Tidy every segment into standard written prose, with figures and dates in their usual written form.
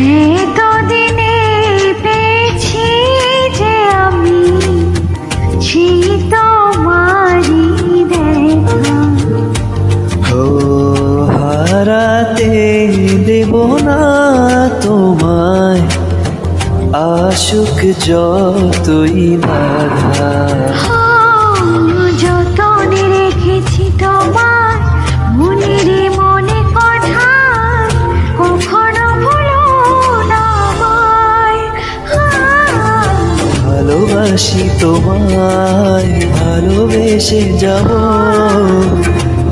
এতদিনে পেয়েছি যে আমি তোমারই দেখা। হারাতে দেব না তোমায়, আশুক যতই বাধা। যতনে রেখেছি তোমার মনের মনে কথা, কখনো ভুলো না আমায়। ভালোবাসি তোমায়, ভালোবেসে যাব,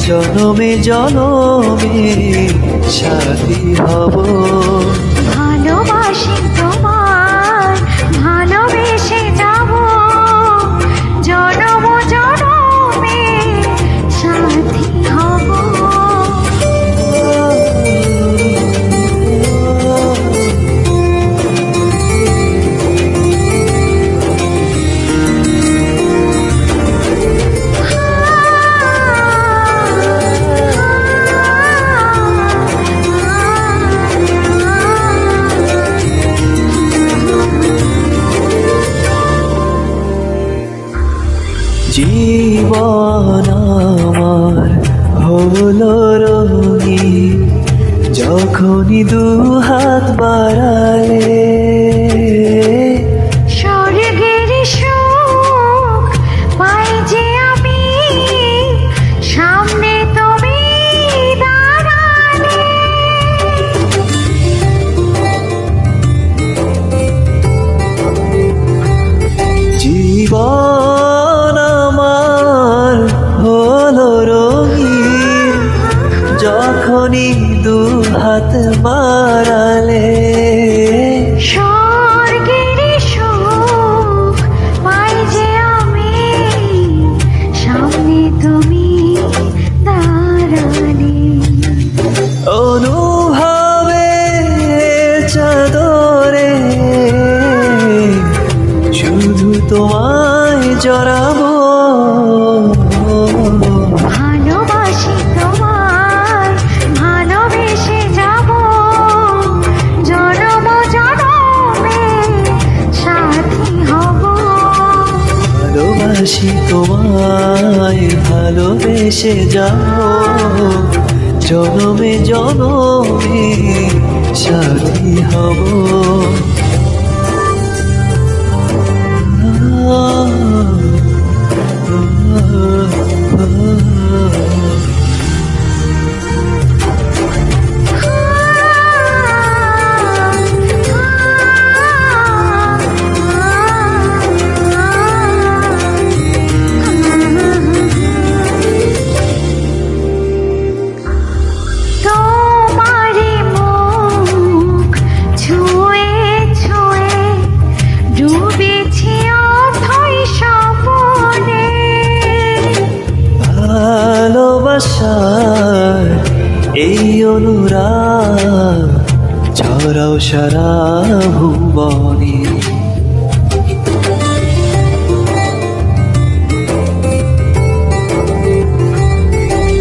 জনমে জনমে সাথী হব। ভালোবাসি তোমায়, ভালোবেসে যাব, জনম জনমে সাথী হব। জীবন আমার হলো রঙিন, যখনই দু হাত বাড়ালে। স্বর্গের সুখ পাই যে আমি, সামনে তুমি দাঁড়ালে। জীবন আমার হলো রঙিন, যখনই দু হাত বাড়ালে। স্বর্গের সুখ পাই যে আমি, সামনে তুমি দাঁড়ালে। অনুভবে চাদরে শুধু তোমায় জড়াবো। ভালোবাসি তোমায়, ভালোবেসে যাব, জনম জনমে সাথী হব। ভালোবাসি তোমায়, ভালোবেসে যাব, জনমে জনমে সাথী হব। তোমারি মুখ ছুঁয়ে ছুঁয়ে ডুবেছি অথই স্বপনে। ভালোবাসার এই অনুরাগ ছড়াও সারা ভুবনে।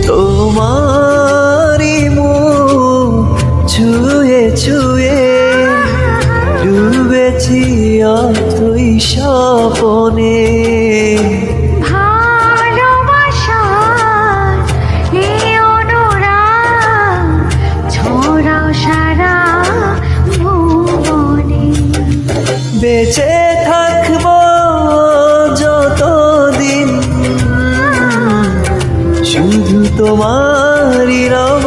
তোমারি মুখ ছুঁয়ে ছুঁয়ে ডুবেছি অথই স্বপনে। ভালোবাসার এই অনুরাগ ছড়াও সারা ভুবনে। বেঁচে থাকবো যতদিন, শুধু তোমারই রব।